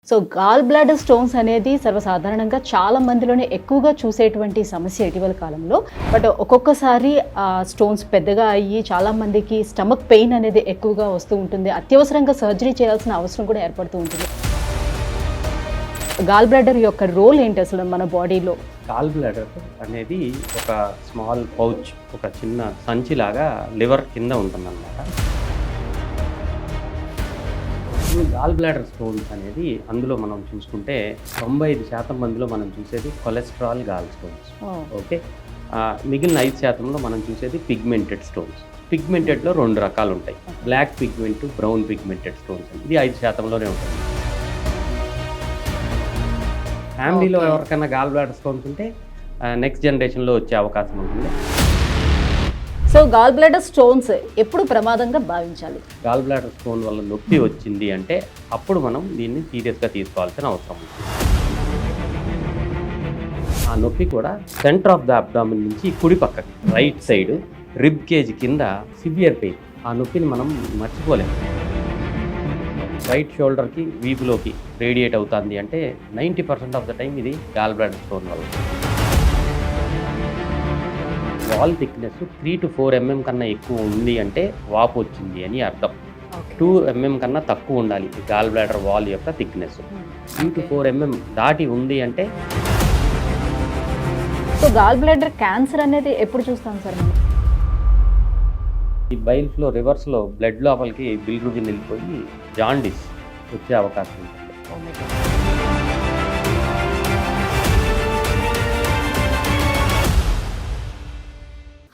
So gall bladder stones అనేది సర్వసాధారణంగా చాలా మందిలోనే ఎక్కువగా చూసేటువంటి సమస్య ఇటీవల కాలంలో. బట్ ఒక్కొక్కసారి స్టోన్స్ పెద్దగా అయ్యి చాలా మందికి స్టమక్ పెయిన్ అనేది ఎక్కువగా వస్తూ ఉంటుంది. అత్యవసరంగా సర్జరీ చేయాల్సిన అవసరం కూడా ఏర్పడుతూ ఉంటుంది. గాల్ బ్లాడర్ యొక్క రోల్ ఏంటి అసలు మన బాడీలో? గాల్ బ్లాడర్ అనేది ఒక స్మాల్ పౌచ్, ఒక చిన్న సంచిలాగా లివర్ కింద ఉంటుందన్నమాట. ఈ గాల్ బ్లాడర్ స్టోన్స్ అనేది అందులో మనం చూసుకుంటే 95% మందిలో మనం చూసేది కొలెస్ట్రాల్ గాల్ స్టోన్స్. ఓకే, మిగిలిన 5%లో మనం చూసేది పిగ్మెంటెడ్ స్టోన్స్. పిగ్మెంటెడ్లో 2 రకాలు ఉంటాయి, black pigment, brown pigmented stones. ఇది 5%లోనే ఉంటుంది. ఫ్యామిలీలో ఎవరికైనా గాల్ బ్లాడర్ స్టోన్స్ ఉంటే నెక్స్ట్ జనరేషన్లో వచ్చే అవకాశం ఉంటుంది. సో గాల్ బ్లాడర్ స్టోన్స్ ఎప్పుడు ప్రమాదంగా భావించాలి? గాల్ బ్లాడర్ స్టోన్ వల్ల నొప్పి వచ్చింది అంటే అప్పుడు మనం దీన్ని సీరియస్గా తీసుకోవాల్సిన అవసరం ఉంది. ఆ నొప్పి కూడా సెంటర్ ఆఫ్ ద అబ్డామిన్ నుంచి కుడి పక్కకి, రైట్ సైడ్ రిబ్ కేజ్ కింద సివియర్ పెయిన్. ఆ నొప్పిని మనం మర్చిపోలేము. రైట్ షోల్డర్కి, వీపులోకి రేడియేట్ అవుతుంది అంటే 90% ఆఫ్ ద టైం ఇది గాల్ బ్లాడర్ స్టోన్ వల్ల. వాల్ థిక్నెస్ 3 to 4 mm కన్నా ఎక్కువ ఉంది అంటే వాపు వచ్చింది అని అర్థం. 2 mm కన్నా తక్కువ ఉండాలి గాల్ బ్లాడర్ వాల్ యొక్క థిక్నెస్. 3 to 4 mm దాటి ఉంది అంటే. సో గాల్ బ్లాడర్ క్యాన్సర్ అనేది ఎప్పుడు చూస్తాం సార్ మనం? ఈ బైల్ ఫ్లో రివర్స్లో బ్లడ్ లోపలికి బిల్రుబిన్ వెళ్ళిపోయి జాండిస్ వచ్చే అవకాశం ఉంటుంది.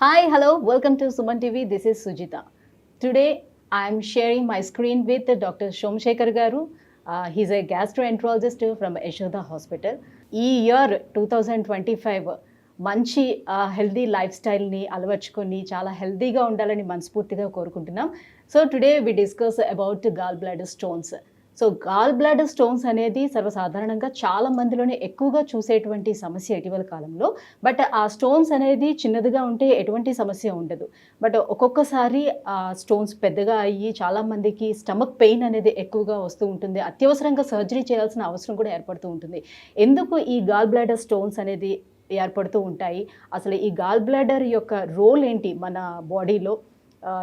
Hi, hello, welcome to Suman TV. This is Sujita. Today, I am sharing my screen with Dr. Somshekhar Garu. He's a gastroenterologist from Yashoda Hospital. ఈ year 2025 మంచి healthy life స్టైల్ని అలవర్చుకొని చాలా హెల్దీగా ఉండాలని మనస్ఫూర్తిగా కోరుకుంటున్నాం. So today we discuss about gall bladder stones. So gall bladder stones అనేది సర్వసాధారణంగా చాలా మందిలోనే ఎక్కువగా చూసేటువంటి సమస్య ఇటీవల కాలంలో. బట్ ఆ స్టోన్స్ అనేది చిన్నదిగా ఉంటే ఎటువంటి సమస్య ఉండదు. బట్ ఒక్కొక్కసారి స్టోన్స్ పెద్దగా అయ్యి చాలా మందికి స్టమక్ పెయిన్ అనేది ఎక్కువగా వస్తూ ఉంటుంది. అత్యవసరంగా సర్జరీ చేయాల్సిన అవసరం కూడా ఏర్పడుతూ ఉంటుంది. ఎందుకు ఈ గాల్ బ్లాడర్ స్టోన్స్ అనేది ఏర్పడుతూ ఉంటాయి? అసలు ఈ గాల్ బ్లాడర్ యొక్క రోల్ ఏంటి మన బాడీలో?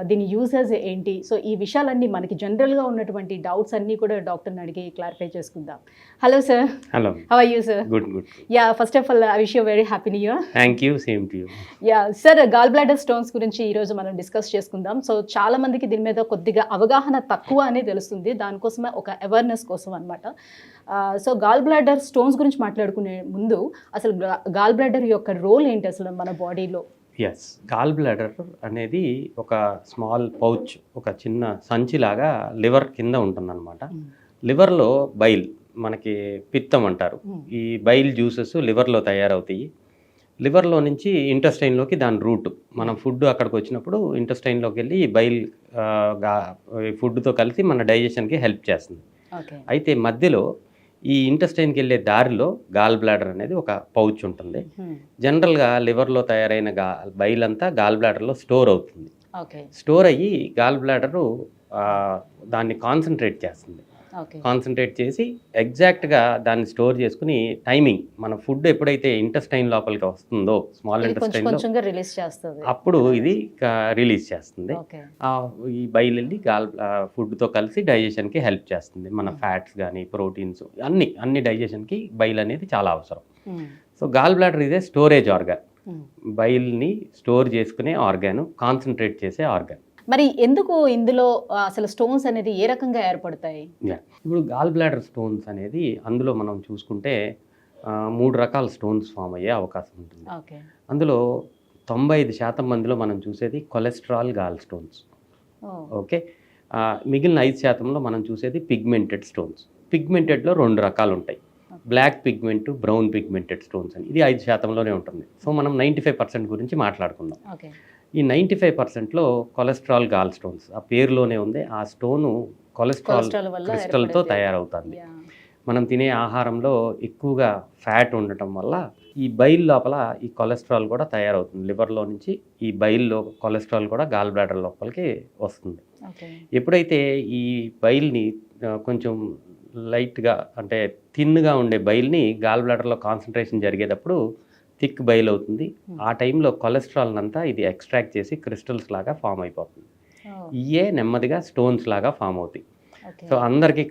దీని యూజెస్ ఏంటి? సో ఈ విషయాలన్నీ మనకి జనరల్గా ఉన్నటువంటి డౌట్స్ అన్నీ కూడా డాక్టర్ని అడిగి క్లారిఫై చేసుకుందాం. Hello sir. Hello, how are you sir? Good. Yeah, first of all I wish you very happy new year. Thank you, same to you. Yeah sir, gall bladder stones గురించి ఈరోజు మనం discuss చేసుకుందాం. So చాలా మందికి దీని మీద కొద్దిగా అవగాహన తక్కువ అని తెలుస్తుంది. దానికోసమే ఒక అవేర్నెస్ కోసం అనమాట. సో గాల్ బ్లాడర్ స్టోన్స్ గురించి మాట్లాడుకునే ముందు అసలు గాల్ బ్లాడర్ యొక్క రోల్ ఏంటి అసలు మన బాడీలో? ఎస్, గాల్ బ్లాడర్ అనేది ఒక స్మాల్ పౌచ్, ఒక చిన్న సంచిలాగా లివర్ కింద ఉంటుందన్నమాట. లివర్లో బైల్, మనకి పిత్తం అంటారు. ఈ బైల్ జ్యూసెస్ లివర్లో తయారవుతాయి. లివర్లో నుంచి ఇంటెస్టైన్లోకి దాని రూట్, మనం ఫుడ్ అక్కడికి వచ్చినప్పుడు ఇంటెస్టైన్లోకి వెళ్ళి ఈ బైల్ ఫుడ్తో కలిసి మన డైజెషన్కి హెల్ప్ చేస్తుంది. అయితే మధ్యలో ఈ ఇంటెస్టైన్కి వెళ్ళే దారిలో గాల్ బ్లాడర్ అనేది ఒక పౌచ్ ఉంటుంది. జనరల్గా లివర్లో తయారైన బైల్ అంతా గాల్ బ్లాడర్లో స్టోర్ అవుతుంది. స్టోర్ అయ్యి గాల్ బ్లాడరు దాన్ని కాన్సన్ట్రేట్ చేస్తుంది. కాన్సన్ట్రేట్ చేసి ఎగ్జాక్ట్గా దాన్ని స్టోర్ చేసుకుని టైమింగ్, మన ఫుడ్ ఎప్పుడైతే ఇంటెస్టైన్ లోపలికి వస్తుందో, స్మాల్ ఇంటెస్టైన్లో అప్పుడు ఇది రిలీజ్ చేస్తుంది. ఈ బైల్ వెళ్ళి ఫుడ్తో కలిసి డైజెషన్కి హెల్ప్ చేస్తుంది. మన ఫ్యాట్స్ కానీ ప్రోటీన్స్ అన్ని డైజెషన్కి బైల్ అనేది చాలా అవసరం. సో గాల్ బ్లాడర్ ఇదే స్టోరేజ్ ఆర్గాన్, బైల్ని స్టోర్ చేసుకునే ఆర్గాన్, కాన్సన్ట్రేట్ చేసే ఆర్గాన్. మరి ఎందుకు ఇందులో అసలు స్టోన్స్ అనేది ఏ రకంగా ఏర్పడతాయి? ఇప్పుడు గాల్ బ్లాడర్ స్టోన్స్ అనేది అందులో మనం చూసుకుంటే 3 రకాల స్టోన్స్ ఫామ్ అయ్యే అవకాశం ఉంటుంది. అందులో 95% మందిలో మనం చూసేది కొలెస్ట్రాల్ గాల్ స్టోన్స్. ఓకే, మిగిలిన 5%లో మనం చూసేది పిగ్మెంటెడ్ స్టోన్స్. పిగ్మెంటెడ్లో 2 రకాలు ఉంటాయి, black pigment, brown pigmented stones అని. ఇది 5%లోనే ఉంటుంది. సో మనం 95% గురించి మాట్లాడుకుందాం. ఈ 95%లో కొలెస్ట్రాల్ గాల్ స్టోన్స్, ఆ పేరులోనే ఉంది. ఆ స్టోను కొలెస్ట్రాల్ క్రిస్టల్తో తయారవుతుంది. మనం తినే ఆహారంలో ఎక్కువగా ఫ్యాట్ ఉండటం వల్ల ఈ బైల్ లోపల ఈ కొలెస్ట్రాల్ కూడా తయారవుతుంది. లివర్లో నుంచి ఈ బైల్లో కొలెస్ట్రాల్ కూడా గాల్ బ్లాడర్ లోపలికి వస్తుంది. ఎప్పుడైతే ఈ బైల్ని కొంచెం లైట్గా అంటే థిన్గా ఉండే బైల్ని గాల్ బ్లాడర్లో కాన్సన్ట్రేషన్ జరిగేటప్పుడు థిక్ బైల్ అవుతుంది. ఆ టైంలో కొలెస్ట్రాల్ అంతా ఇది ఎక్స్ట్రాక్ట్ చేసి క్రిస్టల్స్ లాగా ఫామ్ అయిపోతుంది. ఇవే నెమ్మదిగా స్టోన్స్ లాగా ఫామ్ అవుతాయి. సో అందరికీ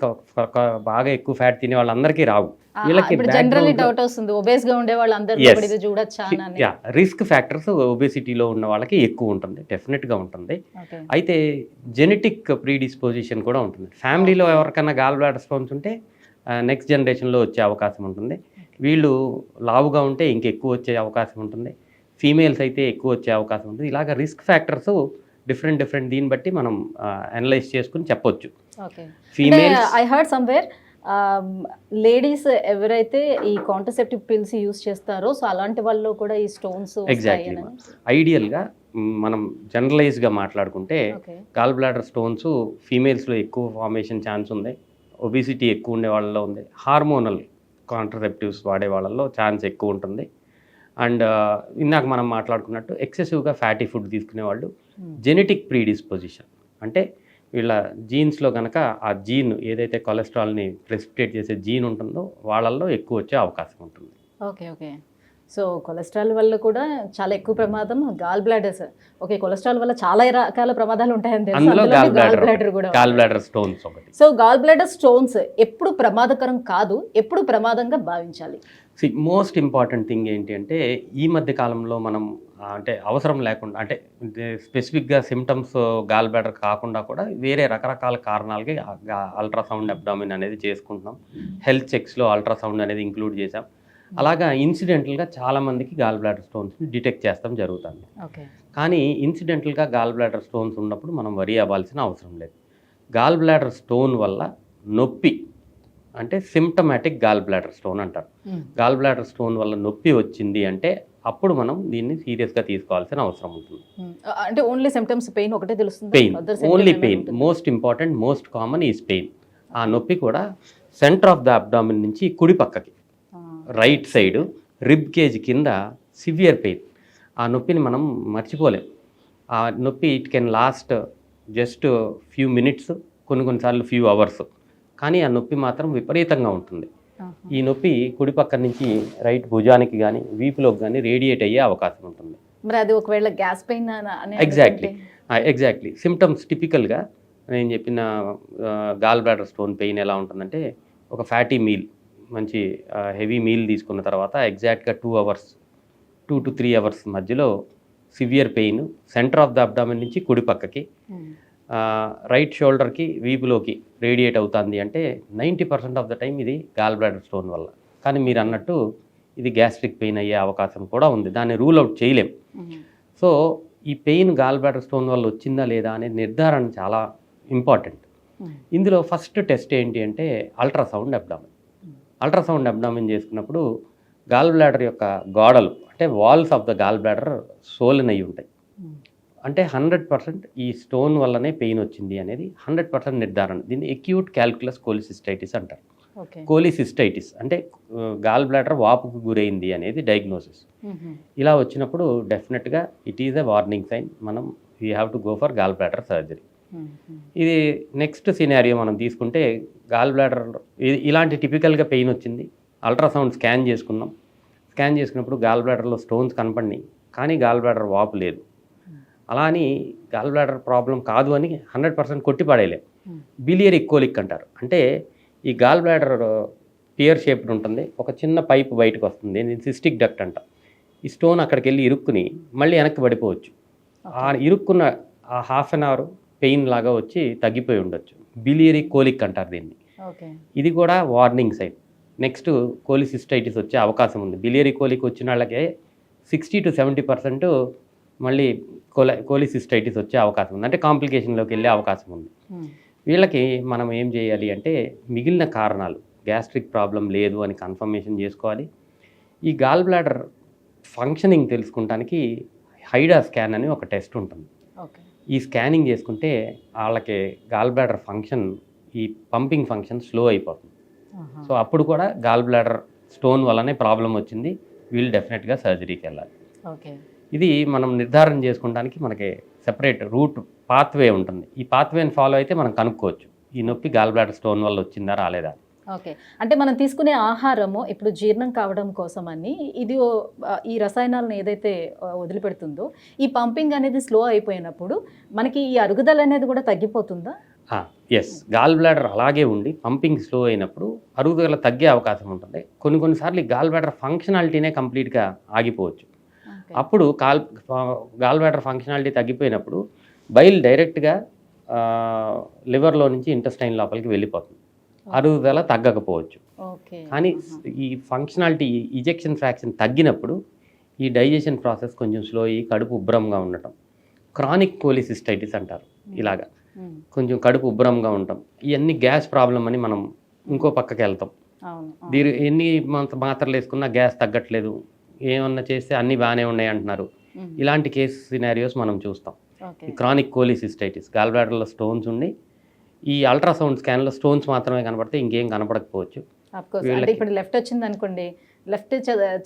బాగా ఎక్కువ ఫ్యాట్ తినే వాళ్ళందరికీ రావు. వీళ్ళకి జనరల్లీ డౌట్ వస్తుంది, ఒబేస్ గా ఉండే వాళ్ళందరూ ఇది చూడొచ్చా అని. రిస్క్ ఫ్యాక్టర్స్ ఒబేసిటీలో ఉన్న వాళ్ళకి ఎక్కువ ఉంటుంది, డెఫినెట్గా ఉంటుంది. అయితే జెనెటిక్ ప్రీడిస్పోజిషన్ కూడా ఉంటుంది. ఫ్యామిలీలో ఎవరికైనా గాల్ బ్లాడర్ స్టోన్స్ ఉంటే నెక్స్ట్ జనరేషన్లో వచ్చే అవకాశం ఉంటుంది. వీళ్ళు లావుగా ఉంటే ఇంకెక్కువ వచ్చే అవకాశం ఉంటుంది. ఫీమేల్స్ అయితే ఎక్కువ వచ్చే అవకాశం ఉంటుంది. ఇలాగ రిస్క్ ఫ్యాక్టర్స్ డిఫరెంట్ దీన్ని బట్టి మనం అనలైజ్ చేసుకుని చెప్పొచ్చు. Females I heard somewhere ladies ఎవరైతే ఈ కాంట్రసెప్టివ్ పిల్స్ యూస్ చేస్తారో సో అలాంటి వాళ్ళు కూడా ఈ స్టోన్స్ ఎగ్జాక్ట్లీ ఐడియల్గా మనం జనరలైజ్గా మాట్లాడుకుంటే గాల్ బ్లాడర్ స్టోన్స్ ఫీమేల్స్లో ఎక్కువ ఫార్మేషన్ ఛాన్స్ ఉంది. ఒబిసిటీ ఎక్కువ ఉండే వాళ్ళలో ఉంది. హార్మోనల్ కాంట్రసెప్టివ్స్ వాడే వాళ్ళలో ఛాన్స్ ఎక్కువ ఉంటుంది. అండ్ ఇందాక మనం మాట్లాడుకున్నట్టు ఎక్సెసివ్గా ఫ్యాటీ ఫుడ్ తీసుకునే వాళ్ళు జెనెటిక్ ప్రీడిస్పోజిషన్ అంటే వీళ్ళ జీన్స్లో కనుక ఆ జీన్ ఏదైతే కొలెస్ట్రాల్ని ప్రెసిపిటేట్ చేసే జీన్ ఉంటుందో వాళ్ళల్లో ఎక్కువ వచ్చే అవకాశం ఉంటుంది. ఓకే సో కొలెస్ట్రాల్ వల్ల కూడా చాలా ఎక్కువ ప్రమాదం గాల్ బ్లాడర్స్. ఓకే, కొలెస్ట్రాల్ వల్ల చాలా రకాల ప్రమాదాలు ఉంటాయని తెలుసు, గాల్ బ్లాడర్ స్టోన్స్ ఒకటి. సో గాల్ బ్లాడర్ స్టోన్స్ ఎప్పుడు ప్రమాదకరం కాదు, ఎప్పుడు ప్రమాదంగా భావించాలి? మోస్ట్ ఇంపార్టెంట్ థింగ్ ఏంటి అంటే ఈ మధ్య కాలంలో మనం అంటే అవసరం లేకుండా అంటే స్పెసిఫిక్గా సిమ్టమ్స్ గాల్ బ్లాడర్ కాకుండా కూడా వేరే రకరకాల కారణాలకి అల్ట్రాసౌండ్ అబ్డామిన్ అనేది చేసుకుంటున్నాం. హెల్త్ చెక్స్లో అల్ట్రాసౌండ్ అనేది ఇంక్లూడ్ చేసాం. అలాగా ఇన్సిడెంటల్గా చాలామందికి గాల్ బ్లాడర్ స్టోన్స్ని డిటెక్ట్ చేస్తాం జరుగుతుంది. కానీ ఇన్సిడెంటల్గా గాల్ బ్లాడర్ స్టోన్స్ ఉన్నప్పుడు మనం వరి అవ్వాల్సిన అవసరం లేదు. గాల్ బ్లాడర్ స్టోన్ వల్ల నొప్పి అంటే సిమ్టమాటిక్ గాల్ బ్లాడర్ స్టోన్ అంటారు. గాల్ బ్లాడర్ స్టోన్ వల్ల నొప్పి వచ్చింది అంటే అప్పుడు మనం దీన్ని సీరియస్గా తీసుకోవాల్సిన అవసరం ఉంటుంది. అంటే ఓన్లీ సిమ్టమ్స్ పెయిన్ ఒకటే తెలుస్తుంది? Pain, only pain. Most important, most common is pain. ఆ నొప్పి కూడా సెంటర్ ఆఫ్ ద అబ్డామిన్ నుంచి కుడి పక్కకి రైట్ సైడ్ రిబ్ కేజ్ కింద సివియర్ పెయిన్. ఆ నొప్పిని మనం మర్చిపోలేం. ఆ నొప్పి it can last just few minutes, కొన్నిసార్లు ఫ్యూ అవర్స్. కానీ ఆ నొప్పి మాత్రం విపరీతంగా ఉంటుంది. ఈ నొప్పి కుడి పక్క నుంచి రైట్ భుజానికి కానీ వీపులోకి కానీ రేడియేట్ అయ్యే అవకాశం ఉంటుంది. మరి అది ఒకవేళ గ్యాస్ పెయిన్? ఎగ్జాక్ట్లీ సిమ్టమ్స్ టిపికల్గా నేను చెప్పిన గాల్ బ్లాడర్ స్టోన్ పెయిన్ ఎలా ఉంటుందంటే ఒక ఫ్యాటీ మీల్, మంచి హెవీ మీల్ తీసుకున్న తర్వాత ఎగ్జాక్ట్గా 2 to 3 అవర్స్ మధ్యలో severe pain centre of the abdomen నుంచి కుడి పక్కకి రైట్ షోల్డర్కి వీపులోకి రేడియేట్ అవుతుంది అంటే 90% ఆఫ్ ద టైం ఇది గాల్ బ్లాడర్ స్టోన్ వల్ల. కానీ మీరు అన్నట్టు ఇది గ్యాస్ట్రిక్ పెయిన్ అయ్యే అవకాశం కూడా ఉంది, దాన్ని రూల్ అవుట్ చేయలేం. సో ఈ పెయిన్ గాల్ బ్లాడర్ స్టోన్ వల్ల వచ్చిందా లేదా అనే నిర్ధారణ చాలా ఇంపార్టెంట్. ఇందులో ఫస్ట్ టెస్ట్ ఏంటి అంటే అల్ట్రాసౌండ్ అబ్డామిన్. అల్ట్రాసౌండ్ అబ్డామిన్ చేసుకున్నప్పుడు గాల్ బ్లాడర్ యొక్క గోడలు అంటే walls of the gall bladder swollen అయి ఉంటాయి. అంటే 100% ఈ స్టోన్ వల్లనే పెయిన్ వచ్చింది అనేది 100% నిర్ధారణ. దీన్ని ఎక్యూట్ క్యాల్కులస్ కోలిసిస్టైటిస్ అంటారు. కోలిసిస్టైటిస్ అంటే గాల్ బ్లాడర్ వాపుకు గురైంది అనేది డయాగ్నోసిస్. ఇలా వచ్చినప్పుడు డెఫినెట్గా it is a warning sign. మనం we have to go for gall bladder surgery. ఇది నెక్స్ట్ సినారియో మనం తీసుకుంటే గాల్ బ్లాడర్ ఇలాంటి టిపికల్గా పెయిన్ వచ్చింది, అల్ట్రాసౌండ్ స్కాన్ చేసుకున్నాం. స్కాన్ చేసుకున్నప్పుడు గాల్ బ్లాడర్లో స్టోన్స్ కనపడినాయి కానీ గాల్ బ్లాడర్ వాపు లేదు. అలా అని గాల్ బ్లాడర్ ప్రాబ్లం కాదు అని 100% కొట్టిపడేయలేం. బిలియరీ కోలిక్ అంటారు. అంటే ఈ గాల్ బ్లాడర్ పియర్ షేప్డ్ ఉంటుంది, ఒక చిన్న పైప్ బయటకు వస్తుంది, సిస్టిక్ డక్ట్ అంట. ఈ స్టోన్ అక్కడికి వెళ్ళి ఇరుక్కుని మళ్ళీ వెనక్కి పడిపోవచ్చు. ఆ ఇరుక్కున్న ఆ హాఫ్ అన్ అవర్ పెయిన్ లాగా వచ్చి తగ్గిపోయి ఉండొచ్చు. బిలియరీ కోలిక్ అంటారు దీన్ని. ఇది కూడా వార్నింగ్ సైన్. నెక్స్ట్ కోలిసిస్టైటిస్ వచ్చే అవకాశం ఉంది. బిలియరీ కోలిక్ వచ్చిన వాళ్ళకే 60 to 70% మళ్ళీ కోలిసిస్టైటిస్ వచ్చే అవకాశం ఉంది, అంటే కాంప్లికేషన్లోకి వెళ్ళే అవకాశం ఉంది. వీళ్ళకి మనం ఏం చేయాలి అంటే మిగిలిన కారణాలు గ్యాస్ట్రిక్ ప్రాబ్లం లేదు అని కన్ఫర్మేషన్ చేసుకోవాలి. ఈ గాల్ బ్లాడర్ ఫంక్షనింగ్ తెలుసుకోవడానికి హైడా స్కాన్ అని ఒక టెస్ట్ ఉంటుంది. ఈ స్కానింగ్ చేసుకుంటే వాళ్ళకి గాల్ బ్లాడర్ ఫంక్షన్, ఈ పంపింగ్ ఫంక్షన్ స్లో అయిపోతుంది. సో అప్పుడు కూడా గాల్ బ్లాడర్ స్టోన్ వల్లనే ప్రాబ్లం వచ్చింది, వీళ్ళు డెఫినెట్గా సర్జరీకి వెళ్ళాలి. ఇది మనం నిర్ధారణ చేసుకోవడానికి మనకి సెపరేట్ రూట్ పాత్వే ఉంటుంది. ఈ పాత్వేని ఫాలో అయితే మనం కనుక్కోవచ్చు ఈ నొప్పి గాల్ బ్లాడర్ స్టోన్ వల్ల వచ్చిందా రాలేదా. ఓకే. అంటే మనం తీసుకునే ఆహారము ఇప్పుడు జీర్ణం కావడం కోసమని ఇది ఈ రసాయనాలను ఏదైతే వదిలిపెడుతుందో ఈ పంపింగ్ అనేది స్లో అయిపోయినప్పుడు మనకి ఈ అరుగుదల అనేది కూడా తగ్గిపోతుందా? ఎస్, గాల్ బ్లాడర్ అలాగే ఉండి పంపింగ్ స్లో అయినప్పుడు అరుగుదల తగ్గే అవకాశం ఉంటుంది. కొన్నిసార్లు ఈ గాల్ బ్లాడర్ ఫంక్షనాలిటీనే కంప్లీట్గా ఆగిపోవచ్చు. అప్పుడు గాల్ బ్లాడర్ ఫంక్షనాలిటీ తగ్గిపోయినప్పుడు బైల్ డైరెక్ట్గా లివర్లో నుంచి ఇంటెస్టైన్ లోపలికి వెళ్ళిపోతుంది. అరుగుదల తగ్గకపోవచ్చు. కానీ ఈ ఫంక్షనాలిటీ ఇజెక్షన్ ఫ్రాక్షన్ తగ్గినప్పుడు ఈ డైజెషన్ ప్రాసెస్ కొంచెం స్లో అయ్యి కడుపు ఉబ్బరంగా ఉండటం, క్రానిక్ కోలిసిస్టైటిస్ అంటారు. ఇలాగా కొంచెం కడుపు ఉబ్బరంగా ఉంటాం, ఇవన్నీ గ్యాస్ ప్రాబ్లం అని మనం ఇంకో పక్కకి వెళ్తాం. దీని ఎన్ని మాత్రలు వేసుకున్నా గ్యాస్ తగ్గట్లేదు, ఏమన్నా చేస్తే అన్నీ బాగానే ఉన్నాయి అంటున్నారు. ఇలాంటి కేసు సినారియోస్ మనం చూస్తాం. ఈ క్రానిక్ కోలిసిస్టైటిస్, గాల్ బ్లాడర్లో స్టోన్స్ ఉండి ఈ అల్ట్రాసౌండ్ స్కాన్లో స్టోన్స్ మాత్రమే కనపడితే ఇంకేం కనపడకపోవచ్చు. అంటే ఇప్పుడు లెఫ్ట్ వచ్చింది అనుకోండి, లెఫ్ట్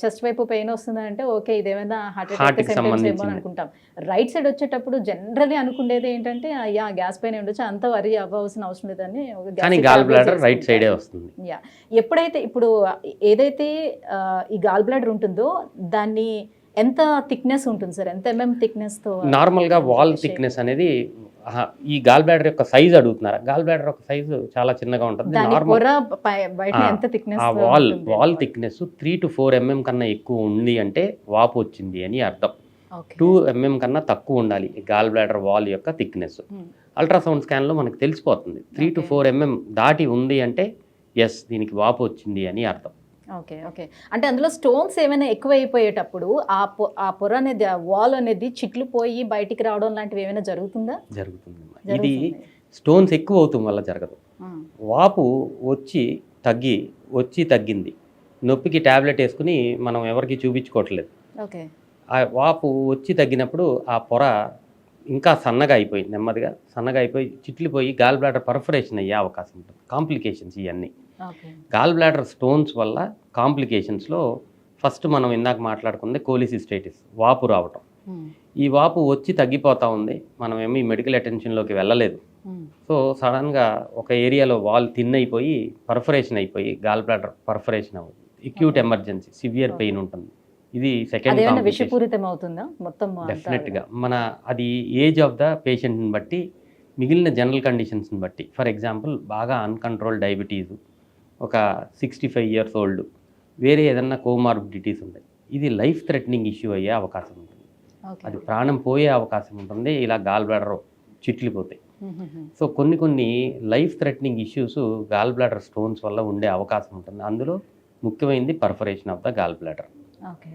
చెస్ట్ వైపు పెయిన్ వస్తుందంటే ఓకే ఇదేమైనా హార్ట్కి సంబంధించి అనుకుంటాం. రైట్ సైడ్ వచ్చేటప్పుడు జనరల్లీ అనుకునేది ఏంటంటే అయ్యా గ్యాస్ పెయిన్ ఉండొచ్చు, అంత వరి అవ్వాల్సిన అవసరం లేదని. కానీ గాల్ బ్లాడర్ రైట్ సైడే వస్తుంది. ఎప్పుడైతే ఇప్పుడు ఏదైతే ఈ గాల్ బ్లాడర్ ఉంటుందో దాన్ని ఎంత థిక్నెస్ ఉంటుంది సార్? ఎంత ఎంఎం థిక్నెస్ తో? నార్మల్గా వాల్ థిక్నెస్ అనేది ఈ గాల్ బ్లాడర్ యొక్క సైజ్ అడుగుతున్నారు. గాల్ బ్లాడర్ యొక్క సైజు చాలా చిన్నగా ఉంటుంది. ఆ వాల్ థిక్నెస్ 3 to 4 mm కన్నా ఎక్కువ ఉంది అంటే వాపు వచ్చింది అని అర్థం. 2 mm కన్నా తక్కువ ఉండాలి గాల్ బ్లాడర్ వాల్ యొక్క థిక్నెస్. అల్ట్రాసౌండ్ స్కాన్లో మనకు తెలిసిపోతుంది. 3 to 4 mm దాటి ఉంది అంటే ఎస్ దీనికి వాపు వచ్చింది అని అర్థం. Okay okay. అంటే అందులో స్టోన్స్ ఏమైనా ఎక్కువైపోయేటప్పుడు ఆ పొర అనేది, ఆ వాల్ అనేది చిట్లు పోయి బయటికి రావడం లాంటివి ఏమైనా జరుగుతుందా? జరుగుతుంది. ఇది స్టోన్స్ ఎక్కువ అవుతాం వల్ల జరగదు. వాపు వచ్చి తగ్గింది, నొప్పికి ట్యాబ్లెట్ వేసుకుని మనం ఎవరికి చూపించుకోవట్లేదు. ఓకే. ఆ వాపు వచ్చి తగ్గినప్పుడు ఆ పొర ఇంకా సన్నగా అయిపోయి, నెమ్మదిగా సన్నగా అయిపోయి చిట్లిపోయి గాల్ బ్లాడర్ పర్ఫరేషన్ అయ్యే అవకాశం ఉంటుంది. కాంప్లికేషన్స్ ఇవన్నీ గాల్ బ్లాడర్ స్టోన్స్ వల్ల కాంప్లికేషన్స్లో ఫస్ట్ మనం ఇందాక మాట్లాడుకుంది కోలిసిస్టైటిస్, వాపు రావటం. ఈ వాపు వచ్చి తగ్గిపోతూ ఉంది, మనం ఏమీ మెడికల్ అటెన్షన్లోకి వెళ్ళలేదు. సో సడన్గా ఒక ఏరియాలో వాల్ థిన్ అయిపోయి పర్ఫరేషన్ అయిపోయి గాల్ బ్లాడర్ పర్ఫరేషన్ అవుతుంది. అక్యూట్ ఎమర్జెన్సీ, సివియర్ పెయిన్ ఉంటుంది. ఇది సెకండ్ విషపూరితం అవుతుందా మొత్తం? డెఫినెట్గా అది ఏజ్ ఆఫ్ ద పేషెంట్ని బట్టి, మిగిలిన జనరల్ కండిషన్స్ని బట్టి. ఫర్ ఎగ్జాంపుల్ బాగా అన్కంట్రోల్ డయాబెటీస్, ఒక 65 years old, వేరే ఏదన్నా కోమార్బిడిటీస్ ఉంటాయి, ఇది లైఫ్ థ్రెటనింగ్ ఇష్యూ అయ్యే అవకాశం ఉంటుంది. అది ప్రాణం పోయే అవకాశం ఉంటుంది ఇలా గాల్ బ్లాడర్ చిట్లిపోతాయి. సో కొన్ని life threatening issues gall bladder stones వల్ల ఉండే అవకాశం ఉంటుంది. అందులో ముఖ్యమైనది perforation of the gall bladder. Okay.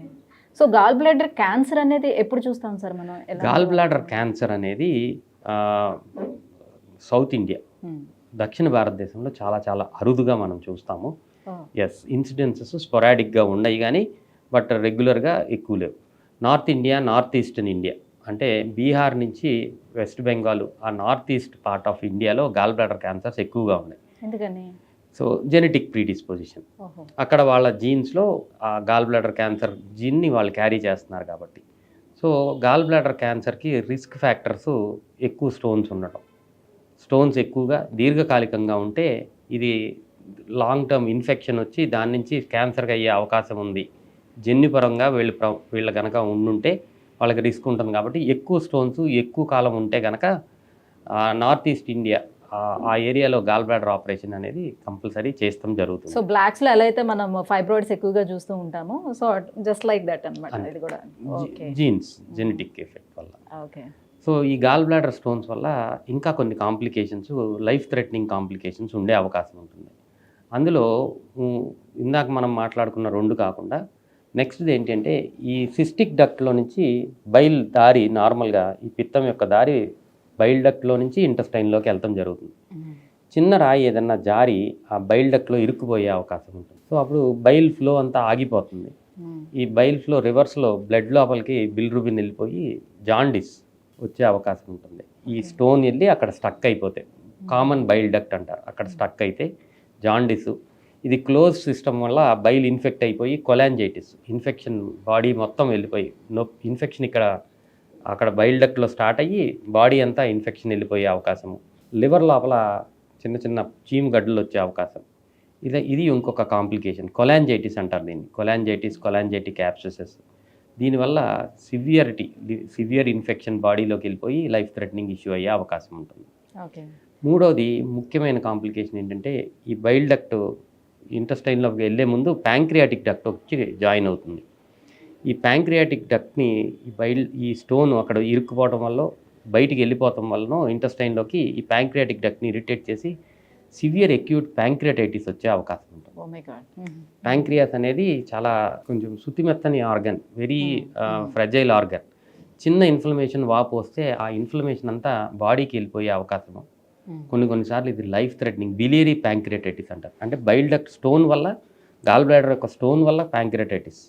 So gall bladder cancer అనేది ఎప్పుడు చూస్తాం సార్ మనం? గాల్ బ్లాడర్ క్యాన్సర్ అనేది సౌత్ ఇండియా, దక్షిణ భారతదేశంలో చాలా అరుదుగా మనం చూస్తాము. ఎస్, ఇన్సిడెన్సెస్ స్పొరాడిక్గా ఉన్నాయి కానీ బట్ రెగ్యులర్గా ఎక్కువ లేవు. North India, north eastern India అంటే బీహార్ నుంచి వెస్ట్ బెంగాల్, ఆ నార్త్ ఈస్ట్ పార్ట్ ఆఫ్ ఇండియాలో గాల్ బ్లాడర్ క్యాన్సర్స్ ఎక్కువగా ఉన్నాయి. ఎందుకని? సో జెనెటిక్ ప్రీడిస్పోజిషన్, అక్కడ వాళ్ళ జీన్స్లో ఆ గాల్ బ్లాడర్ క్యాన్సర్ జీన్ని వాళ్ళు క్యారీ చేస్తున్నారు కాబట్టి. సో గాల్ బ్లాడర్ క్యాన్సర్కి రిస్క్ ఫ్యాక్టర్స్ ఎక్కువ స్టోన్స్ ఉండటం, స్టోన్స్ ఎక్కువగా దీర్ఘకాలికంగా ఉంటే ఇది లాంగ్ టర్మ్ ఇన్ఫెక్షన్ వచ్చి దాని నుంచి క్యాన్సర్గా అయ్యే అవకాశం ఉంది. జన్యుపరంగా వీళ్ళు కనుక ఉండుంటే వాళ్ళకి రిస్క్ ఉంటుంది. కాబట్టి ఎక్కువ స్టోన్స్ ఎక్కువ కాలం ఉంటే కనుక నార్త్ ఈస్ట్ ఇండియా ఆ ఏరియాలో గాల్ బ్లాడర్ ఆపరేషన్ అనేది కంపల్సరీ చేస్తాం జరుగుతుంది. సో బ్లాక్స్లో ఎలా అయితే మనం ఫైబ్రాయిడ్స్ ఎక్కువగా చూస్తూ ఉంటాము, సో జస్ట్ లైక్ దట్ అన్నమాట ఇది కూడా. జీన్స్, జెనెటిక్ ఎఫెక్ట్ వల్ల. ఓకే. సో ఈ గాల్ బ్లాడర్ స్టోన్స్ వల్ల ఇంకా కొన్ని కాంప్లికేషన్స్, లైఫ్ థ్రెటనింగ్ కాంప్లికేషన్స్ ఉండే అవకాశం ఉంటుంది. అందులో ఇందాక మనం మాట్లాడుకున్న 2 కాకుండా నెక్స్ట్ది ఏంటంటే ఈ సిస్టిక్ డక్ట్లో నుంచి బైల్ దారి, నార్మల్గా ఈ పిత్తం యొక్క దారి బైల్ డక్ట్లో నుంచి ఇంటెస్టైన్లోకి వెళ్తాం జరుగుతుంది. చిన్న రాయి ఏదన్నా జారి ఆ బైల్ డక్ట్లో ఇరుక్కుపోయే అవకాశం ఉంటుంది. సో అప్పుడు బైల్ ఫ్లో అంతా ఆగిపోతుంది. ఈ బైల్ ఫ్లో రివర్స్లో బ్లడ్ లోపలికి బిలిరుబిన్ వెళ్ళిపోయి జాండిస్ వచ్చే అవకాశం ఉంటుంది. ఈ స్టోన్ వెళ్ళి అక్కడ స్టక్ అయిపోతే, కామన్ బైల్ డక్ట్ అంటారు, అక్కడ స్టక్ అయితే జాండిస్. ఇది క్లోజ్ సిస్టమ్ వల్ల బైల్ ఇన్ఫెక్ట్ అయిపోయి కొలాంజైటిస్, ఇన్ఫెక్షన్ బాడీ మొత్తం వెళ్ళిపోయి ఇన్ఫెక్షన్ అక్కడ బైల్ డక్ట్లో స్టార్ట్ అయ్యి బాడీ అంతా ఇన్ఫెక్షన్ వెళ్ళిపోయే అవకాశము. లివర్ లోపల చిన్న చీము గడ్డలు వచ్చే అవకాశం. ఇది ఇంకొక కాంప్లికేషన్. కొలాంజైటిస్ అంటారు దీన్ని. కొలాంజైటిక్ యాబ్సెసెస్. దీనివల్ల సివియర్ ఇన్ఫెక్షన్ బాడీలోకి వెళ్ళిపోయి లైఫ్ థ్రెటనింగ్ ఇష్యూ అయ్యే అవకాశం ఉంటుంది. ఓకే. మూడోది ముఖ్యమైన కాంప్లికేషన్ ఏంటంటే ఈ బైల్ డక్ట్ ఇంటెస్టైన్లోకి వెళ్ళే ముందు ప్యాంక్రియాటిక్ డక్ట్ వచ్చి జాయిన్ అవుతుంది. ఈ ప్యాంక్రియాటిక్ డక్ట్ని ఈ స్టోన్ అక్కడ ఇరుక్కుపోవడం వల్ల బయటికి వెళ్ళిపోవటం వలన ఇంటెస్టైన్లోకి ఈ ప్యాంక్రియాటిక్ డక్ట్ని ఇరిటేట్ చేసి సివియర్ అక్యూట్ ప్యాంక్రియాటైటిస్ వచ్చే అవకాశం ఉంటుంది. Oh my God. ప్యాంక్రియాస్ అనేది చాలా కొంచెం శుతిమెత్తని ఆర్గన్, వెరీ ఫ్రెజైల్ ఆర్గన్. చిన్న ఇన్ఫ్లమేషన్ వాపు వస్తే ఆ ఇన్ఫ్లమేషన్ అంతా బాడీకి వెళ్ళిపోయే అవకాశం. కొన్నిసార్లు ఇది లైఫ్ థ్రెటనింగ్ బిలియరీ ప్యాంక్రియాటైటిస్ అంటారు. అంటే బైల్ డక్ట్ స్టోన్ వల్ల, గాల్ బ్లాడర్ యొక్క స్టోన్ వల్ల ప్యాంక్రియాటైటిస్,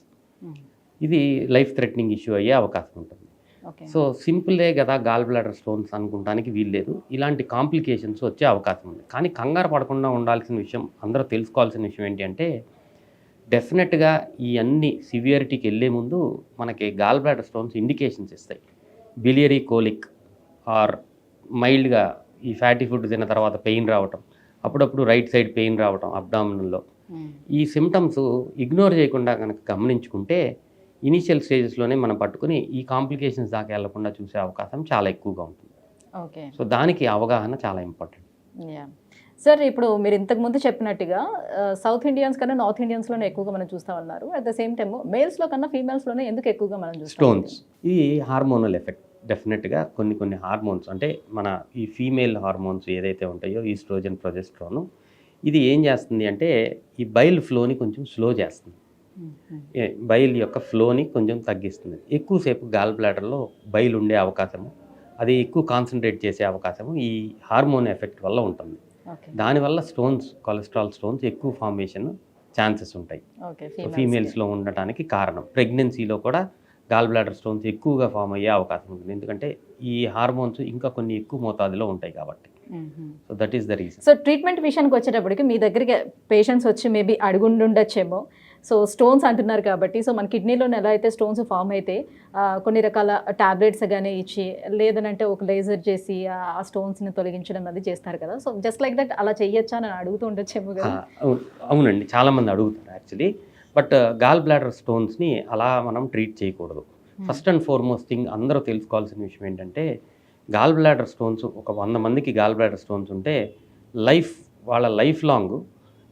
ఇది లైఫ్ థ్రెటనింగ్ ఇష్యూ అయ్యే అవకాశం ఉంటుంది. సో సింపులే కదా గాల్ బ్లాడర్ స్టోన్స్ అనుకోవడానికి వీల్లేదు. ఇలాంటి కాంప్లికేషన్స్ వచ్చే అవకాశం ఉంది. కానీ కంగారు పడకుండా ఉండాల్సిన విషయం, అందరూ తెలుసుకోవాల్సిన విషయం ఏంటి అంటే డెఫినెట్గా ఈ అన్ని సివియరిటీకి వెళ్ళే ముందు మనకి గాల్ బ్లాడర్ స్టోన్స్ ఇండికేషన్స్ ఇస్తాయి. బిలియరీ కోలిక్ ఆర్ మైల్డ్గా ఈ ఫ్యాటీ ఫుడ్ తిన్న తర్వాత పెయిన్ రావటం, అప్పుడప్పుడు రైట్ సైడ్ పెయిన్ రావటం అబ్డామినల్లో. ఈ సిమ్టమ్స్ ఇగ్నోర్ చేయకుండా కనుక గమనించుకుంటే ఇనీషియల్ స్టేజెస్లోనే మనం పట్టుకుని ఈ కాంప్లికేషన్స్ దాకా వెళ్లకుండా చూసే అవకాశం చాలా ఎక్కువగా ఉంటుంది. ఓకే. సో దానికి అవగాహన చాలా ఇంపార్టెంట్. సార్, ఇప్పుడు మీరు ఇంతకుముందు చెప్పినట్టుగా సౌత్ ఇండియన్స్ కన్నా నార్త్ ఇండియన్స్లోనే ఎక్కువగా మనం చూస్తామన్నారు. అట్ ద సేమ్ టైమ్ మేల్స్లో కన్నా ఫీమేల్స్లోనే ఎందుకు ఎక్కువగా మనం చూస్తాం? స్టోన్స్, ఇది హార్మోనల్ ఎఫెక్ట్. డెఫినెట్గా కొన్ని హార్మోన్స్, అంటే మన ఈ ఫీమేల్ హార్మోన్స్ ఏదైతే ఉంటాయో ఈస్ట్రోజన్, ప్రొజెస్ట్రాన్, ఇది ఏం చేస్తుంది అంటే ఈ బైల్ ఫ్లోని కొంచెం స్లో చేస్తుంది. బైల్ యొక్క ఫ్లోని కొంచెం తగ్గిస్తుంది. ఎక్కువసేపు గాల్ బ్లాడర్లో బైల్ ఉండే అవకాశము, అది ఎక్కువ కాన్సన్ట్రేట్ చేసే అవకాశము ఈ హార్మోన్ ఎఫెక్ట్ వల్ల ఉంటుంది. దానివల్ల స్టోన్స్, కొలెస్ట్రాల్ స్టోన్స్ ఎక్కువ ఫార్మేషన్ ఛాన్సెస్ ఉంటాయి ఫీమేల్స్లో ఉండటానికి కారణం. ప్రెగ్నెన్సీలో కూడా గాల్ బ్లాడర్ స్టోన్స్ ఎక్కువగా ఫామ్ అయ్యే అవకాశం ఉంటుంది. ఎందుకంటే ఈ హార్మోన్స్ ఇంకా కొన్ని ఎక్కువ మోతాదులో ఉంటాయి కాబట్టి. So that is the reason. So treatment విషయానికి వచ్చేటప్పటికి మీ దగ్గరికి పేషెంట్స్ వచ్చి మేబీ అడుగుండొచ్చేమో. సో స్టోన్స్ అంటున్నారు కాబట్టి, సో మన కిడ్నీలో ఎలా అయితే స్టోన్స్ ఫామ్ అయితే కొన్ని రకాల టాబ్లెట్స్ కానీ ఇచ్చి, లేదనంటే ఒక లేజర్ చేసి ఆ స్టోన్స్ని తొలగించడం అది చేస్తారు కదా. సో జస్ట్ లైక్ దట్ అలా చేయొచ్చా అని అడుగుతూ ఉండొచ్చేమో కదా. అవునండి, చాలామంది అడుగుతారు యాక్చువల్లీ. బట్ గాల్ బ్లాడర్ స్టోన్స్ని అలా మనం ట్రీట్ చేయకూడదు. ఫస్ట్ అండ్ ఫార్మోస్ట్ థింగ్ అందరూ తెలుసుకోవాల్సిన విషయం ఏంటంటే గాల్ బ్లాడర్ స్టోన్స్, ఒక 100 మందికి గాల్ బ్లాడర్ స్టోన్స్ ఉంటే వాళ్ళ లైఫ్ లాంగ్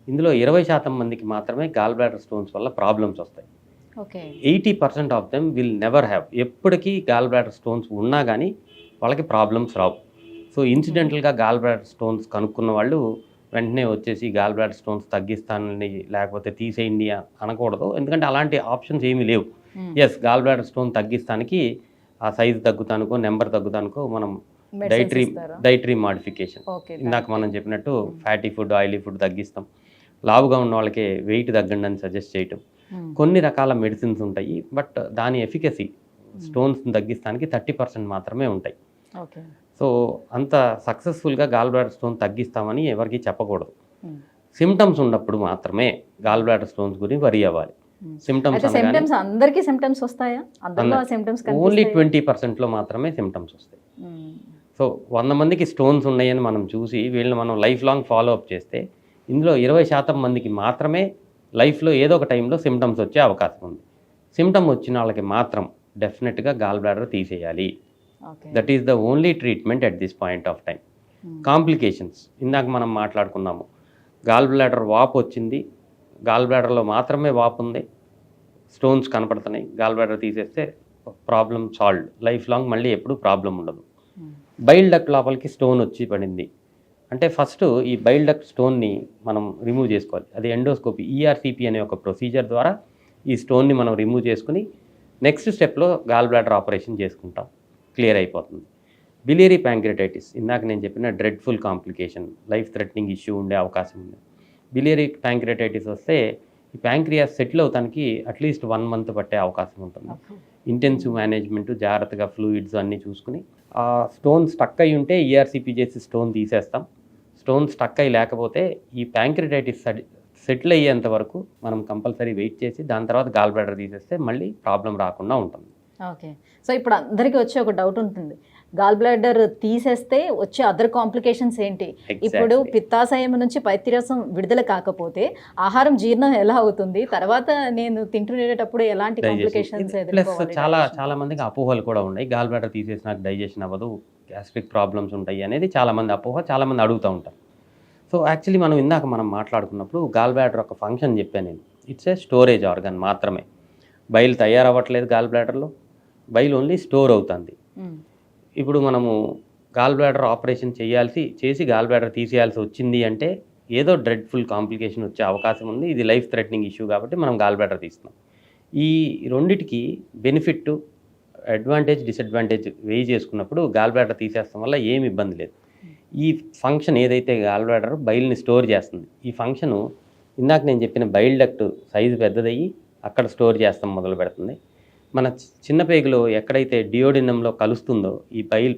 ఇందులో 20% మందికి మాత్రమే గాల్ బ్లాడర్ స్టోన్స్ వల్ల ప్రాబ్లమ్స్ వస్తాయి. 80% of them will never have. ఎప్పటికీ గాల్ బ్లాడర్ స్టోన్స్ ఉన్నా కానీ వాళ్ళకి ప్రాబ్లమ్స్ రావు. సో ఇన్సిడెంటల్గా గాల్ బ్లాడర్ స్టోన్స్ కనుక్కున్న వాళ్ళు వెంటనే వచ్చేసి గాల్ బ్లాడర్ స్టోన్స్ తగ్గిస్తానని లేకపోతే తీసేయండి అనకూడదు. ఎందుకంటే అలాంటి ఆప్షన్స్ ఏమీ లేవు. ఎస్, గాల్ బ్లాడర్ స్టోన్ తగ్గిస్తానికి ఆ సైజు తగ్గుతానుకో, నెంబర్ తగ్గుతానుకో మనం డైటరీ మాడిఫికేషన్, ఇందాక మనం చెప్పినట్టు ఫ్యాటీ ఫుడ్, ఆయిలీ ఫుడ్ తగ్గిస్తాం. లావుగా ఉన్న వాళ్ళకి వెయిట్ తగ్గండి అని సజెస్ట్ చేయటం. కొన్ని రకాల మెడిసిన్స్ ఉంటాయి, బట్ దాని ఎఫికసీ స్టోన్స్ తగ్గిస్తానికి 30% మాత్రమే ఉంటాయి. సో అంత సక్సెస్ఫుల్గా గాల్ బ్లాడర్ స్టోన్ తగ్గిస్తామని ఎవరికి చెప్పకూడదు. సిమ్టమ్స్ ఉన్నప్పుడు మాత్రమే గాల్ బ్లాడర్ స్టోన్స్ గురించి వరి అవ్వాలి. సిమ్టమ్స్ అందరికీ సిమ్టమ్స్ వస్తాయా? ఓన్లీ 20%లో మాత్రమే సిమ్టమ్స్ వస్తాయి. సో 100 మందికి స్టోన్స్ ఉన్నాయని మనం చూసి వీళ్ళని మనం లైఫ్ లాంగ్ ఫాలో అప్ చేస్తే ఇందులో 20% మందికి మాత్రమే లైఫ్లో ఏదో ఒక టైంలో సిమ్టమ్స్ వచ్చే అవకాశం ఉంది. సిమ్టమ్ వచ్చిన వాళ్ళకి మాత్రం డెఫినెట్గా గాల్ బ్లాడర్ తీసేయాలి. That is the only treatment at this point of time. Complications ఇందాక మనం మాట్లాడుకున్నాము. గాల్ బ్లాడర్ వాపు వచ్చింది, గాల్ బ్లాడర్లో మాత్రమే వాపు ఉంది, స్టోన్స్ కనపడుతున్నాయి, గాల్ బ్లాడర్ తీసేస్తే ప్రాబ్లం సాల్వ్డ్. లైఫ్ లాంగ్ మళ్ళీ ఎప్పుడు ప్రాబ్లం ఉండదు. బైల్ డక్ట్ లోపలికి స్టోన్ వచ్చి పడింది అంటే ఫస్ట్ ఈ బైల్ డక్ట్ స్టోన్ని మనం రిమూవ్ చేసుకోవాలి. అది ఎండోస్కోపీ, ఈఆర్సిపి అనే ఒక ప్రొసీజర్ ద్వారా ఈ స్టోన్ని మనం రిమూవ్ చేసుకుని నెక్స్ట్ స్టెప్లో గాల్ బ్లాడర్ ఆపరేషన్ చేసుకుంటాం, క్లియర్ అయిపోతుంది. బిలియరీ ప్యాంక్రియాటైటిస్ ఇందాక నేను చెప్పిన dreadful complication, life threatening issue ఉండే అవకాశం ఉంది. బిలియరీ ప్యాంక్రియాటైటిస్ వస్తే ఈ ప్యాంక్రియాస్ సెటిల్ అవుతానికి అట్లీస్ట్ 1 month పట్టే అవకాశం ఉంటుంది. ఇంటెన్సివ్ మేనేజ్మెంట్, జాగ్రత్తగా ఫ్లూయిడ్స్ అన్నీ చూసుకుని ఆ స్టోన్ స్టక్ అయి ఉంటే ఈఆర్సిపి చేసి స్టోన్ తీసేస్తాం. స్టోన్ స్టక్ అయి లేకపోతే ఈ ప్యాంక్రియాటైటిస్ సెటిల్ అయ్యేంత వరకు మనం కంపల్సరీ వెయిట్ చేసి దాని తర్వాత గాల్ బ్లాడర్ తీసేస్తే మళ్ళీ ప్రాబ్లం రాకుండా ఉంటుంది. ఓకే. సో ఇప్పుడు అందరికీ వచ్చే ఒక డౌట్ ఉంటుంది, గాల్ బ్లాడర్ తీసేస్తే వచ్చే అదర్ కాంప్లికేషన్స్ ఏంటి? ఇప్పుడు పిత్తాశయం నుంచి పైత్యరసం విడుదల కాకపోతే ఆహారం జీర్ణం ఎలా అవుతుంది? తర్వాత నేను తింటునేటప్పుడు ఎలాంటి కాంప్లికేషన్స్ ప్లస్ చాలా మందికి అపోహలు కూడా ఉన్నాయి. గాల్ బ్లాడర్ తీసేసిన డైజెషన్ అవ్వదు, గ్యాస్ట్రిక్ ప్రాబ్లమ్స్ ఉంటాయి అనేది చాలా మంది అపోహ, చాలా మంది అడుగుతూ ఉంటారు. సో యాక్చువల్లీ మనం మాట్లాడుకున్నప్పుడు గాల్ బ్లాడర్ ఒక ఫంక్షన్ చెప్పాను నేను. ఇట్స్ ఏ స్టోరేజ్ ఆర్గన్ మాత్రమే. బైల్ తయారవ్వట్లేదు గాల్ బ్లాడర్లో, బైల్ ఓన్లీ స్టోర్ అవుతుంది. ఇప్పుడు మనము గాల్ బ్లాడర్ ఆపరేషన్ చేసి గాల్ బ్లాడర్ తీసేయాల్సి వచ్చింది అంటే ఏదో డ్రెడ్ఫుల్ కాంప్లికేషన్ వచ్చే అవకాశం ఉంది. ఇది లైఫ్ థ్రెటనింగ్ ఇష్యూ కాబట్టి మనం గాల్ బ్లాడర్ తీస్తున్నాం. ఈ రెండిటికి బెనిఫిట్, అడ్వాంటేజ్, డిసడ్వాంటేజ్ వేయి చేసుకున్నప్పుడు గాల్ బ్లాడర్ తీసేస్తాం వల్ల ఏమి ఇబ్బంది లేదు. ఈ ఫంక్షన్ ఏదైతే గాల్ బ్లాడర్ బైల్ని స్టోర్ చేస్తుంది, ఈ ఫంక్షను ఇందాక నేను చెప్పిన బైల్ డక్ట్ సైజు పెద్దదయ్యి అక్కడ స్టోర్ చేస్తాం మొదలు పెడుతుంది. మన చిన్న పేగులో ఎక్కడైతే డియోడినంలో కలుస్తుందో ఈ బైల్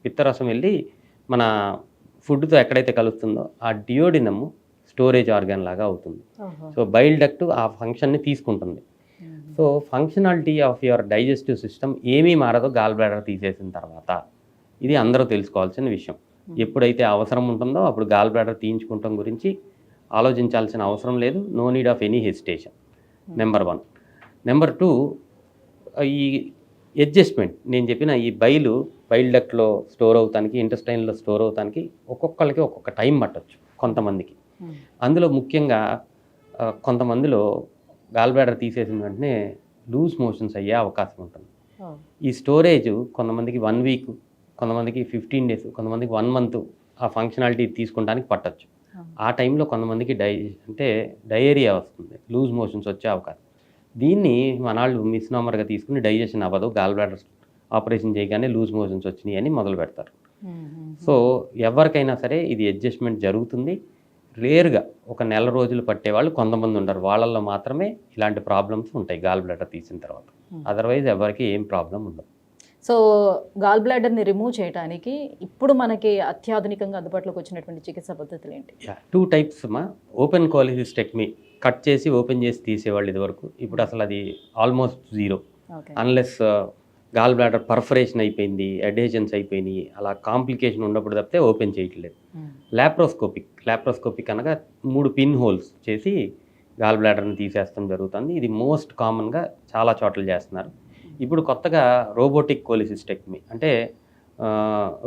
పిత్తరసం వెళ్ళి మన ఫుడ్తో ఎక్కడైతే కలుస్తుందో ఆ డియోడినము స్టోరేజ్ ఆర్గాన్ లాగా అవుతుంది. సో బైల్ డక్ట్ ఆ ఫంక్షన్ని తీసుకుంటుంది. So functionality of your digestive system ఏమీ మారదో గాల్ బ్లాడర్ తీసేసిన తర్వాత. ఇది అందరూ తెలుసుకోవాల్సిన విషయం. ఎప్పుడైతే అవసరం ఉంటుందో అప్పుడు గాల్ బ్లాడర్ తీయించుకుంటాం గురించి ఆలోచించాల్సిన అవసరం లేదు. No need of any hesitation. Number 1. Number 2, ఈ అడ్జస్ట్మెంట్ నేను చెప్పిన ఈ బైల్ డక్ట్లో స్టోర్ అవుతానికి, ఇంటెస్టైన్లో స్టోర్ అవుతానికి ఒక్కొక్కరికి ఒక్కొక్క టైం పట్టవచ్చు కొంతమందికి. అందులో ముఖ్యంగా కొంతమందిలో గాల్ బ్లాడర్ తీసేసిన వెంటనే లూజ్ మోషన్స్ అయ్యే అవకాశం ఉంటుంది. ఈ స్టోరేజ్ కొంతమందికి 1 వీక్, కొంతమందికి 15 డేస్, కొంతమందికి 1 మంత్ ఆ ఫంక్షనాలిటీ తీసుకుంటానికి పట్టచ్చు. ఆ టైంలో కొంతమందికి డయేరియా వస్తుంది, లూజ్ మోషన్స్ వచ్చే అవకాశం. దీన్ని మనాళ్ళు మిస్నామర్గా తీసుకుని డైజెషన్ అవ్వదు, గాల్ బ్లాడర్ ఆపరేషన్ చేయగానే లూజ్ మోషన్స్ వచ్చినాయి అని మొదలు పెడతారు. సో ఎవరికైనా సరే ఇది అడ్జస్ట్మెంట్ జరుగుతుంది. రేర్గా ఒక నెల రోజులు పట్టేవాళ్ళు కొంతమంది ఉంటారు, వాళ్ళల్లో మాత్రమే ఇలాంటి ప్రాబ్లమ్స్ ఉంటాయి గాల్ బ్లాడర్ తీసిన తర్వాత. అదర్వైజ్ ఎవరికి ఏం ప్రాబ్లం ఉండదు. సో గాల్ బ్లాడర్ని రిమూవ్ చేయడానికి ఇప్పుడు మనకి అత్యాధునికంగా అందుబాటులోకి వచ్చినటువంటి చికిత్సా పద్ధతులు ఏంటి? 2 టైప్స్ మా. ఓపెన్ కోలిసిస్టెక్టమీ, కట్ చేసి ఓపెన్ చేసి తీసేవాళ్ళు ఇదివరకు. ఇప్పుడు అసలు అది almost 0. Unless gall bladder perforation అయిపోయింది, అడేజన్స్ అయిపోయినాయి, అలా కాంప్లికేషన్ ఉన్నప్పుడు తప్పితే ఓపెన్ చేయట్లేదు. లాప్రోస్కోపిక్ అనగా 3 పిన్ హోల్స్ చేసి గాల్ బ్లాడర్ని తీసేస్తాం జరుగుతుంది. ఇది మోస్ట్ కామన్గా చాలా చోట్ల చేస్తున్నారు. ఇప్పుడు కొత్తగా రోబోటిక్ కోలిసిస్టెక్టమీ అంటే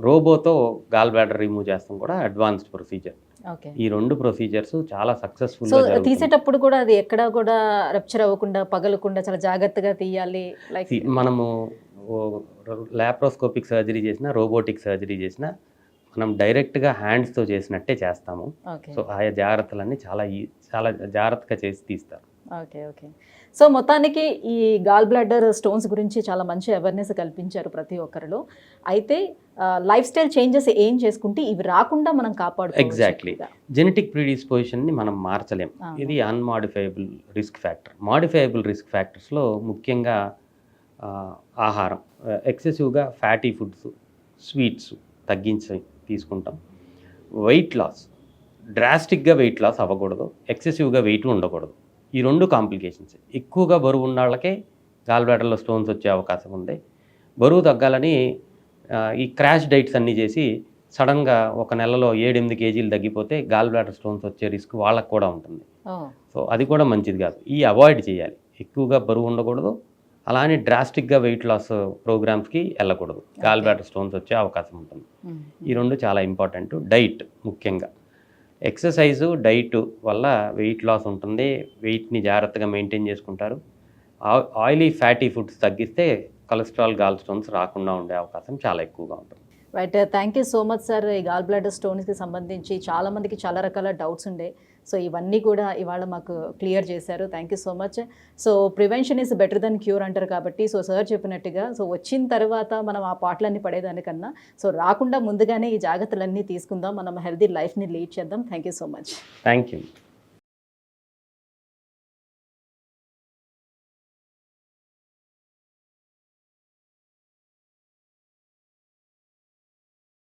రోబోతో గాల్ బ్లాడర్ రిమూవ్ చేస్తాం కూడా అడ్వాన్స్డ్ ప్రొసీజర్. ఈ 2 ప్రొసీజర్స్ చాలా సక్సెస్ఫుల్. సో తీసేటప్పుడు కూడా అది ఎక్కడ కూడా రప్చర్ అవ్వకుండా, పగలకుండా చాలా జాగ్రత్తగా తీయాలి. లైక్ మనము లాప్రోస్కోపిక్ సర్జరీ చేసినా, రోబోటిక్ సర్జరీ చేసినా మనం డైరెక్ట్గా హ్యాండ్స్తో చేసినట్టే చేస్తాము. సో ఆయా జాగ్రత్తలన్నీ చాలా జాగ్రత్తగా చేసి తీస్తారు. ఓకే. సో మొత్తానికి ఈ గాల్ బ్లాడర్ స్టోన్స్ గురించి చాలా మంచి అవేర్నెస్ కల్పించారు ప్రతి ఒక్కరిలో. అయితే లైఫ్ స్టైల్ చేంజెస్ ఏం చేసుకుంటే ఇవి రాకుండా మనం కాపాడుకోవచ్చు? ఎగ్జాక్ట్లీ. జెనెటిక్ ప్రిడిస్పోజిషన్ని మనం మార్చలేం. ఇది అన్మాడిఫైయబుల్ రిస్క్ ఫ్యాక్టర్. మాడిఫైయబుల్ రిస్క్ ఫ్యాక్టర్స్లో ముఖ్యంగా ఆహారం, ఎక్సెసివ్గా ఫ్యాటీ ఫుడ్స్, స్వీట్స్ తగ్గించి తీసుకుంటాం. వెయిట్ లాస్, డ్రాస్టిక్గా వెయిట్ లాస్ అవ్వకూడదు, ఎక్సెసివ్గా వెయిట్ ఉండకూడదు. ఈ 2 కాంప్లికేషన్స్. ఎక్కువగా బరువు ఉన్న వాళ్ళకే గాల్ బ్లాడర్లో స్టోన్స్ వచ్చే అవకాశం ఉంది. బరువు తగ్గాలని ఈ క్రాష్ డైట్స్ అన్నీ చేసి సడన్గా ఒక నెలలో 7-8 కేజీలు తగ్గిపోతే గాల్ బ్లాడర్ స్టోన్స్ వచ్చే రిస్క్ వాళ్ళకు కూడా ఉంటుంది. సో అది కూడా మంచిది కాదు. అవాయిడ్ చేయాలి. ఎక్కువగా బరువు ఉండకూడదు, అలానే డ్రాస్టిక్గా వెయిట్ లాస్ ప్రోగ్రామ్స్కి వెళ్ళకూడదు. గాల్ బ్లాడర్ స్టోన్స్ వచ్చే అవకాశం ఉంటుంది. ఈ 2 చాలా ఇంపార్టెంట్. డైట్ ముఖ్యంగా, ఎక్సర్సైజు, డైట్ వల్ల వెయిట్ లాస్ ఉంటుంది. వెయిట్ని జాగ్రత్తగా మెయింటైన్ చేసుకుంటారు. ఆయిలీ ఫ్యాటీ ఫుడ్స్ తగ్గిస్తే కొలెస్ట్రాల్, గాల్ స్టోన్స్ రాకుండా ఉండే అవకాశం చాలా ఎక్కువగా ఉంటుంది. Right, thank you so much sir. ఈ గాల్ బ్లాడర్ స్టోన్స్కి సంబంధించి చాలామందికి చాలా రకాల డౌట్స్ ఉండే, సో ఇవన్నీ కూడా ఇవాళ మాకు క్లియర్ చేశారు. Thank you so much. So prevention is better than cure అంటారు కాబట్టి, సో సార్ చెప్పినట్టుగా సో వచ్చిన తర్వాత మనం ఆ పాటలన్నీ పడేదానికన్నా సో రాకుండా ముందుగానే ఈ జాగ్రత్తలన్నీ తీసుకుందాం, మనం హెల్తీ లైఫ్ని లీడ్ చేద్దాం. Thank you so much. Thank you.